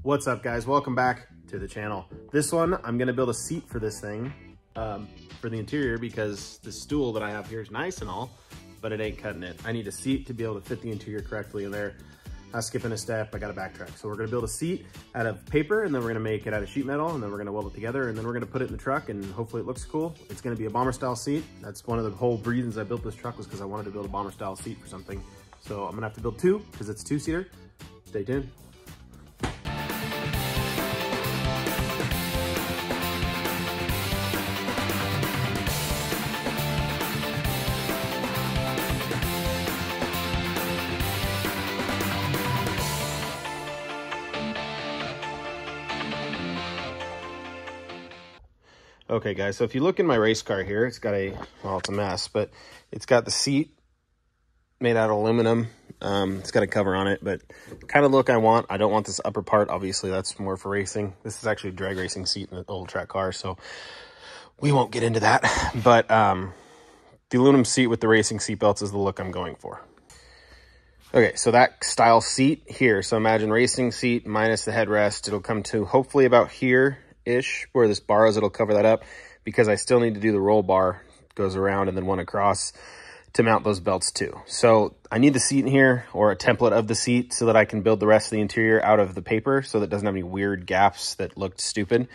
What's up, guys? Welcome back to the channel. This one, I'm gonna build a seat for this thing for the interior because the stool that I have here is nice and all, but it ain't cutting it. I need a seat to be able to fit the interior correctly in there. I'm skipping a step, I gotta backtrack. So we're gonna build a seat out of paper, and then we're gonna make it out of sheet metal, and then we're gonna weld it together, and then we're gonna put it in the truck, and hopefully it looks cool. It's gonna be a bomber style seat. That's one of the whole reasons I built this truck, was because I wanted to build a bomber style seat for something. So I'm gonna have to build two, because it's a two-seater. Stay tuned. Okay guys, so if you look in my race car here, it's got well, it's a mess, but it's got the seat made out of aluminum. It's got a cover on it, but the kind of look I want, I don't want this upper part, obviously that's more for racing. This is actually a drag racing seat in an old track car, so we won't get into that. But the aluminum seat with the racing seat belts is the look I'm going for. Okay, so that style seat here, so imagine racing seat minus the headrest. It'll come to hopefully about here-ish, where this bar is. It'll cover that up because I still need to do the roll bar, goes around and then one across to mount those belts too. So I need the seat in here, or a template of the seat, so that I can build the rest of the interior out of the paper so that it doesn't have any weird gaps that looked stupid.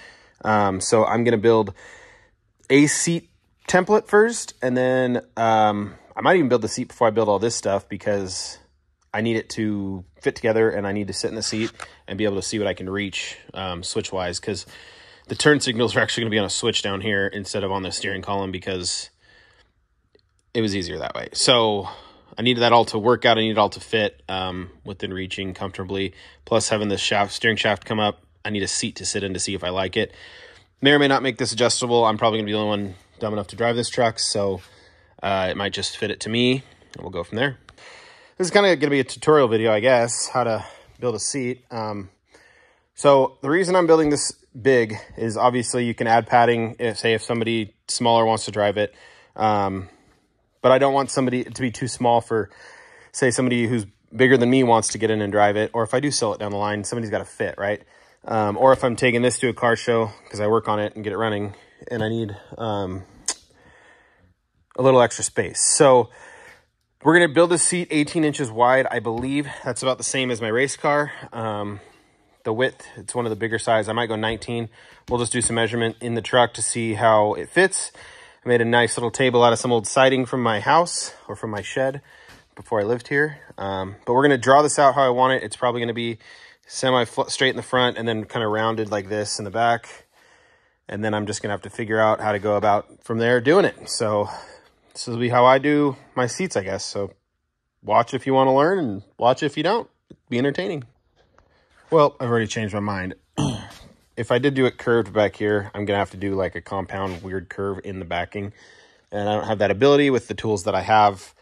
So I'm gonna build a seat template first, and then I might even build the seat before I build all this stuff, because I need it to fit together and I need to sit in the seat and be able to see what I can reach switch wise, because the turn signals are actually going to be on a switch down here instead of on the steering column, because it was easier that way. So I needed that all to work out. I need it all to fit within reaching comfortably. Plus, having the steering shaft come up, I need a seat to sit in to see if I like it. May or may not make this adjustable. I'm probably going to be the only one dumb enough to drive this truck, so it might just fit it to me, and we'll go from there. This is kind of going to be a tutorial video, I guess, how to build a seat. So the reason I'm building this big is obviously you can add padding if somebody smaller wants to drive it. But I don't want somebody to be too small for, say, somebody who's bigger than me wants to get in and drive it. Or if I do sell it down the line, somebody's got to fit, right? Or if I'm taking this to a car show because I work on it and get it running and I need a little extra space. So we're going to build this seat 18 inches wide, I believe. That's about the same as my race car. The width, it's one of the bigger size. I might go 19. We'll just do some measurement in the truck to see how it fits. I made a nice little table out of some old siding from my house, or from my shed before I lived here. But we're going to draw this out how I want it. It's probably going to be semi-straight in the front and then kind of rounded like this in the back. And then I'm just going to have to figure out how to go about from there doing it. So this will be how I do my seats, I guess. So watch if you want to learn, and watch if you don't. Be entertaining. Well, I've already changed my mind. If I did do it curved back here, I'm going to have to do like a compound weird curve in the backing. And I don't have that ability with the tools that I have.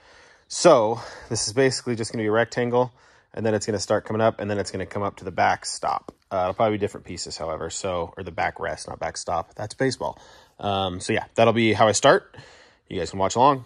So this is basically just going to be a rectangle, and then it's going to start coming up, and then it's going to come up to the back stop. It'll probably be different pieces, however. So, or the back rest, not back stop. That's baseball. So yeah, that'll be how I start. You guys can watch along.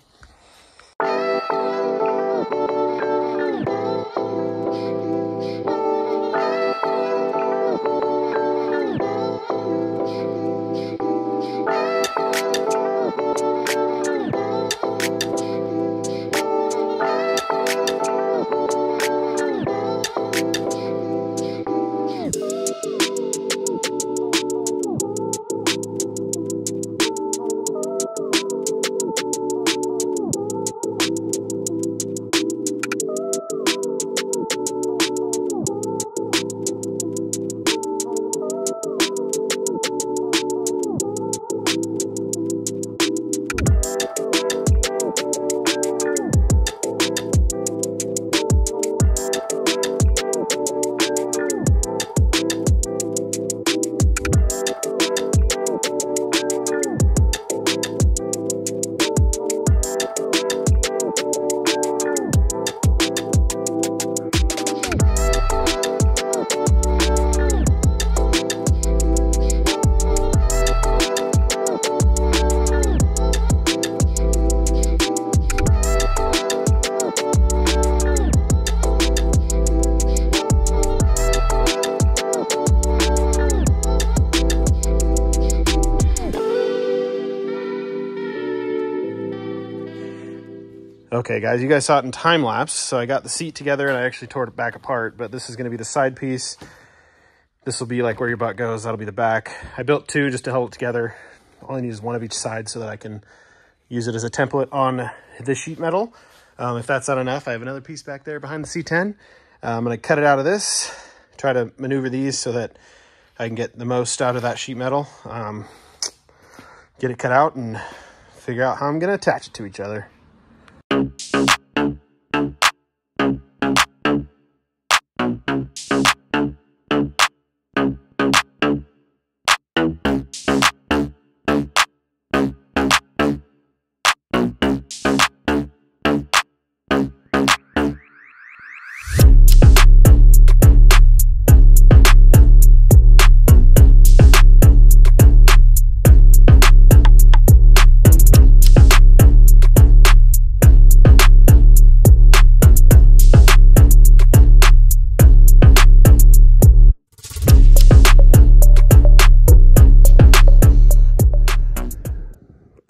Okay, guys, you guys saw it in time lapse. So I got the seat together and I actually tore it back apart, but this is going to be the side piece. This will be like where your butt goes. That'll be the back. I built two just to hold it together. All I need is one of each side so that I can use it as a template on the sheet metal. If that's not enough, I have another piece back there behind the C10. I'm going to cut it out of this, try to maneuver these so that I can get the most out of that sheet metal. Get it cut out and figure out how I'm going to attach it to each other.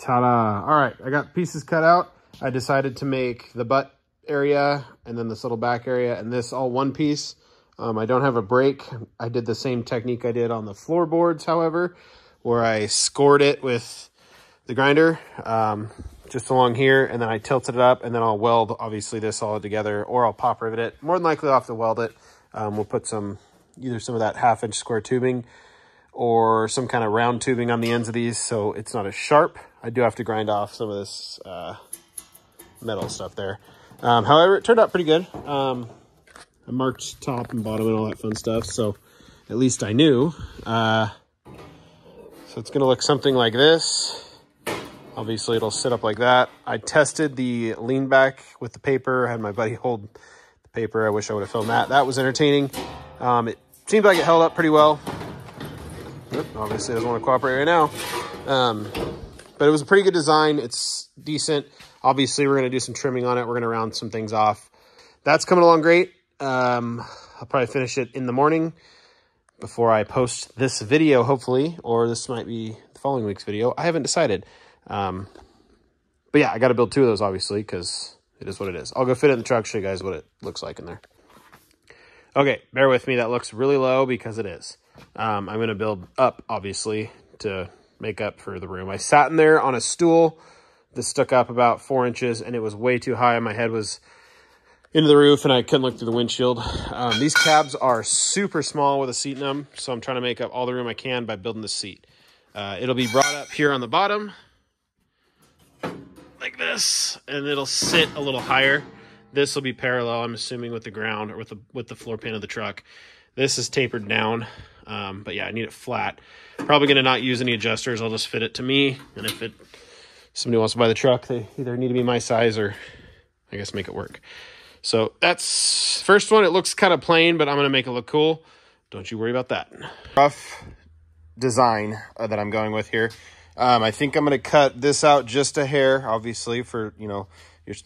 Ta-da. All right, I got pieces cut out. I decided to make the butt area and then this little back area and this all one piece. I don't have a brake. I did the same technique I did on the floorboards, however, where I scored it with the grinder just along here, and then I tilted it up, and then I'll weld, obviously, this all together, or I'll pop rivet it. More than likely, I'll have to weld it. We'll put either some of that 1/2-inch square tubing or some kind of round tubing on the ends of these so it's not as sharp. I do have to grind off some of this metal stuff there. However, it turned out pretty good. I marked top and bottom and all that fun stuff, so at least I knew. So it's going to look something like this. Obviously, it'll sit up like that. I tested the lean back with the paper. I had my buddy hold the paper. I wish I would have filmed that. That was entertaining. It seemed like it held up pretty well. Obviously, it doesn't want to cooperate right now. But it was a pretty good design. It's decent. Obviously, we're going to do some trimming on it. We're going to round some things off. That's coming along great. I'll probably finish it in the morning before I post this video, hopefully. Or this might be the following week's video. I haven't decided. But yeah, I got to build two of those, obviously, because it is what it is. I'll go fit it in the truck, show you guys what it looks like in there. Okay, bear with me. That looks really low because it is. I'm going to build up, obviously, to make up for the room. I sat in there on a stool that stuck up about 4 inches, and it was way too high. My head was into the roof, and I couldn't look through the windshield. These cabs are super small with a seat in them, so I'm trying to make up all the room I can by building the seat. It'll be brought up here on the bottom, like this, and it'll sit a little higher. This will be parallel, I'm assuming, with the ground or with the floor pan of the truck. This is tapered down, but yeah, I need it flat. Probably going to not use any adjusters. I'll just fit it to me, and if somebody wants to buy the truck, they either need to be my size or, I guess, make it work. So that's first one. It looks kind of plain, but I'm going to make it look cool. Don't you worry about that. Rough design that I'm going with here. I think I'm going to cut this out just a hair, obviously, for,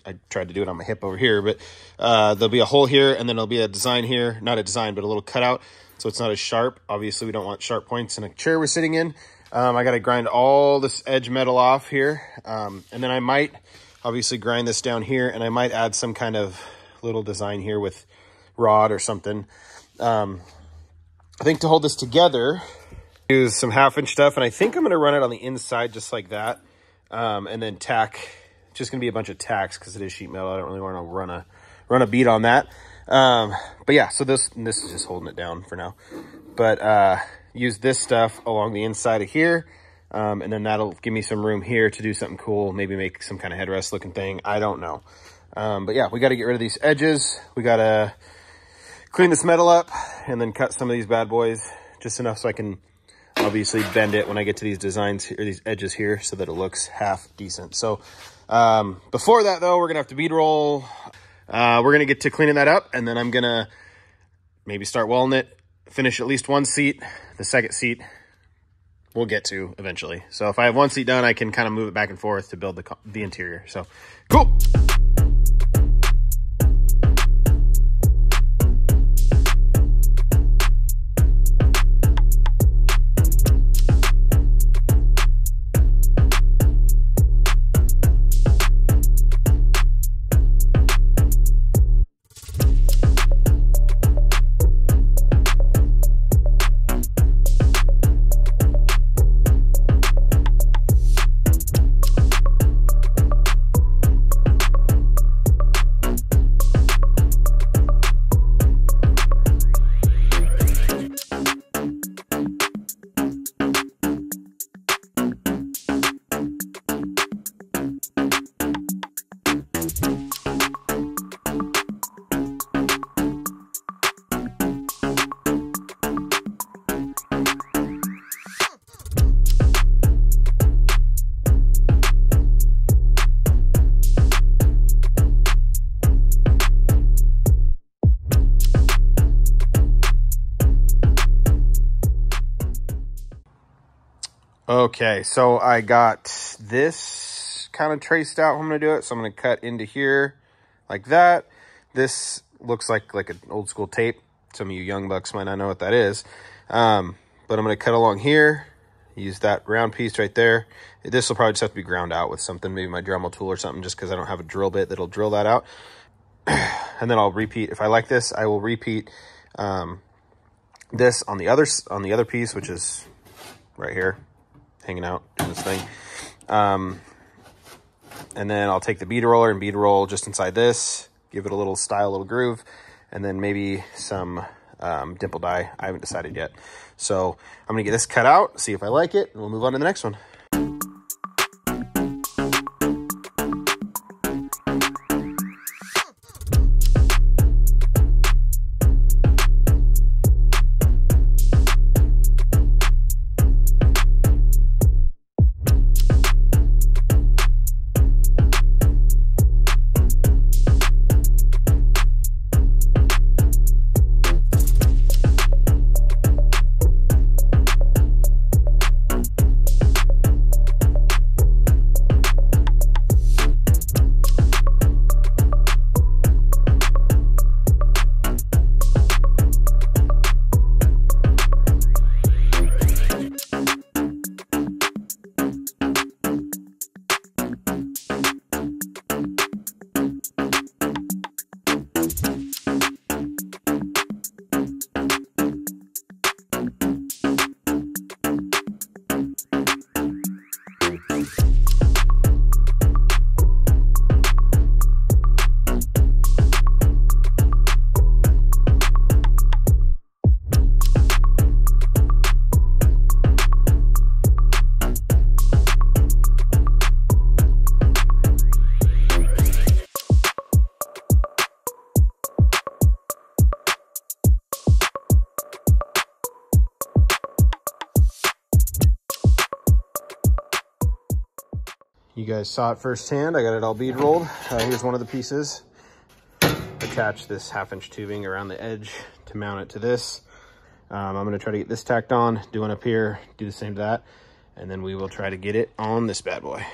I tried to do it on my hip over here, but there'll be a hole here, and then there'll be a design here. Not a design, but a little cutout, so it's not as sharp. Obviously, we don't want sharp points in a chair we're sitting in. I got to grind all this edge metal off here, and then I might obviously grind this down here, and I might add some kind of little design here with rod or something. I think to hold this together, use some 1/2-inch stuff, and I think I'm going to run it on the inside just like that, and then tack. It's just going to be a bunch of tacks because it is sheet metal. I don't really want to run a bead on that. But yeah, so this is just holding it down for now. But use this stuff along the inside of here, and then that'll give me some room here to do something cool, maybe make some kind of headrest looking thing. I don't know. But yeah, we got to get rid of these edges. We got to clean this metal up and then cut some of these bad boys just enough so I can obviously bend it when I get to these designs or these edges here so that it looks half decent. So before that though, we're gonna have to bead roll. We're gonna get to cleaning that up, and then I'm gonna maybe start welding it, finish at least one seat. The second seat we'll get to eventually. So if I have one seat done, I can kind of move it back and forth to build the interior. So cool. Okay, so I got this kind of traced out how I'm going to do it. So I'm going to cut into here like that. This looks like an old school tape. Some of you young bucks might not know what that is. But I'm going to cut along here. Use that round piece right there. This will probably just have to be ground out with something, maybe my Dremel tool or something, just because I don't have a drill bit that'll drill that out. And then I'll repeat. If I like this, I will repeat this on the other piece, which is right here, hanging out doing this thing. And then I'll take the bead roller and bead roll just inside this, give it a little style, a little groove, and then maybe some dimple die. I haven't decided yet. So I'm gonna get this cut out, see if I like it, and we'll move on to the next one. You guys saw it firsthand. I got it all bead rolled. Here's one of the pieces. Attach this 1/2-inch tubing around the edge to mount it to this. I'm gonna try to get this tacked on, do one up here, do the same to that, and then we will try to get it on this bad boy.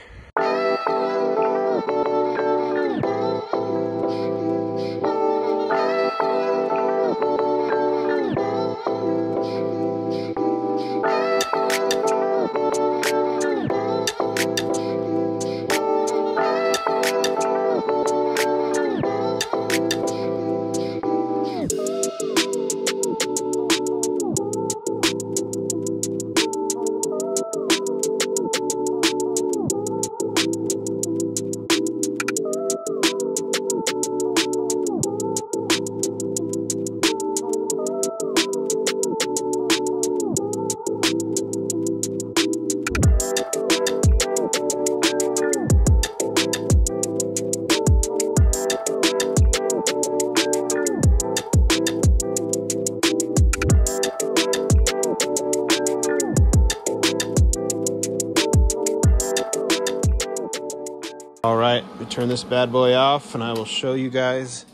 All right, we turn this bad boy off and I will show you guys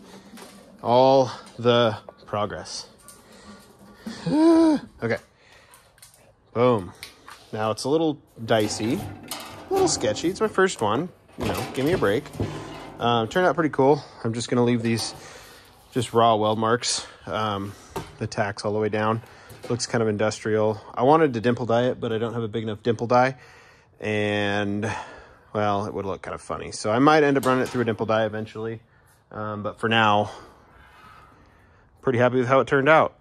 all the progress. Okay, boom. Now it's a little dicey, a little sketchy. It's my first one, you know, give me a break. Turned out pretty cool. I'm just gonna leave these just raw weld marks, the tacks all the way down. Looks kind of industrial. I wanted to dimple die it, but I don't have a big enough dimple die. And well, it would look kind of funny. So I might end up running it through a dimple die eventually. But for now, pretty happy with how it turned out.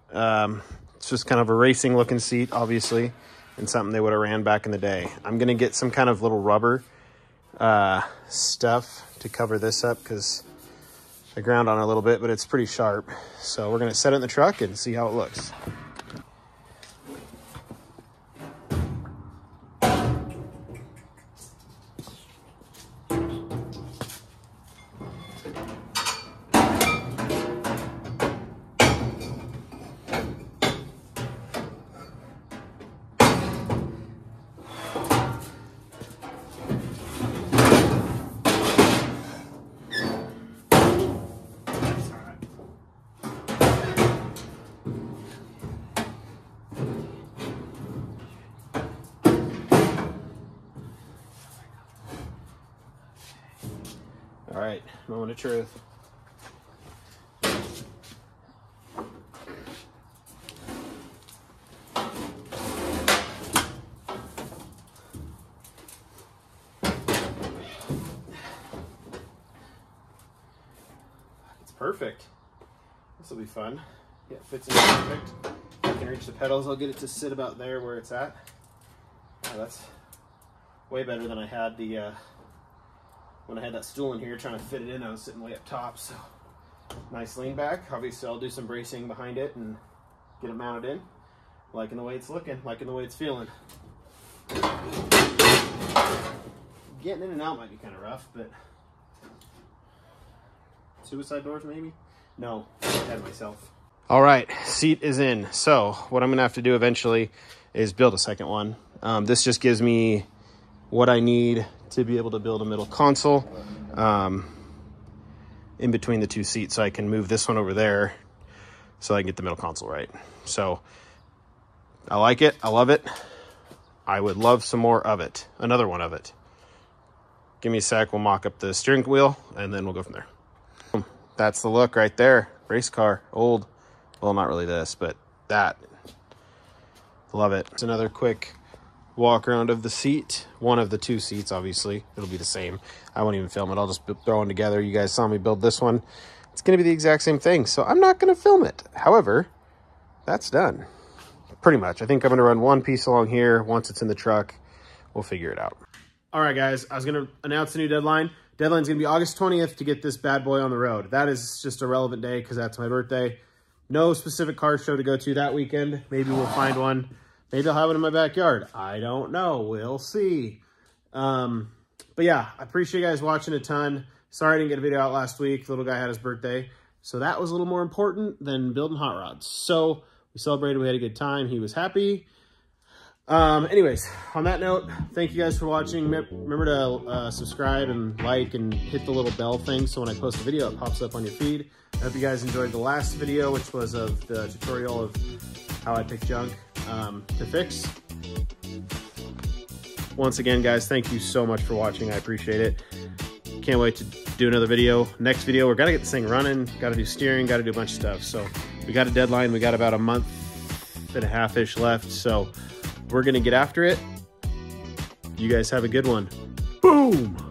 It's just kind of a racing looking seat, obviously, and something they would have ran back in the day. I'm gonna get some kind of little rubber stuff to cover this up because I ground on it a little bit, but it's pretty sharp. So we're gonna set it in the truck and see how it looks. Moment of truth. It's perfect. This will be fun. Yeah, it fits in perfect. If I can reach the pedals, I'll get it to sit about there where it's at. Oh, that's way better than I had the when I had that stool in here trying to fit it in. I was sitting way up top, so nice lean back. Obviously I'll do some bracing behind it and get it mounted in. Liking the way it's looking, liking the way it's feeling. Getting in and out might be kind of rough, but suicide doors maybe? No, I had myself. All right, seat is in. So what I'm gonna have to do eventually is build a second one. This just gives me what I need to be able to build a middle console in between the two seats, so I can move this one over there so I can get the middle console right. So I like it, I love it. I would love some more of it, another one of it. Give me a sec, we'll mock up the steering wheel and then we'll go from there. That's the look right there. Race car, old. Well, not really this, but that. Love it. It's another quick walk around of the seat. One of the two seats, obviously. It'll be the same. I won't even film it. I'll just throw them together. You guys saw me build this one. It's going to be the exact same thing, so I'm not going to film it. However, that's done. Pretty much. I think I'm going to run one piece along here. Once it's in the truck, we'll figure it out. All right, guys. I was going to announce a new deadline. Deadline's going to be August 20th to get this bad boy on the road. That is just a relevant day because that's my birthday. No specific car show to go to that weekend. Maybe we'll find one. Maybe I'll have it in my backyard. I don't know. We'll see. But yeah, I appreciate you guys watching a ton. Sorry I didn't get a video out last week. The little guy had his birthday. So that was a little more important than building hot rods. So we celebrated. We had a good time. He was happy. Anyways, on that note, thank you guys for watching. Remember to subscribe and like and hit the little bell thing so when I post a video, it pops up on your feed. I hope you guys enjoyed the last video, which was of the tutorial of how I pick junk to fix. Once again, guys, thank you so much for watching. I appreciate it. Can't wait to do another video. Next video, we're gonna get this thing running. Got to do steering, got to do a bunch of stuff. So we got a deadline. We got about a month and a half-ish left. So we're gonna get after it. You guys have a good one. Boom!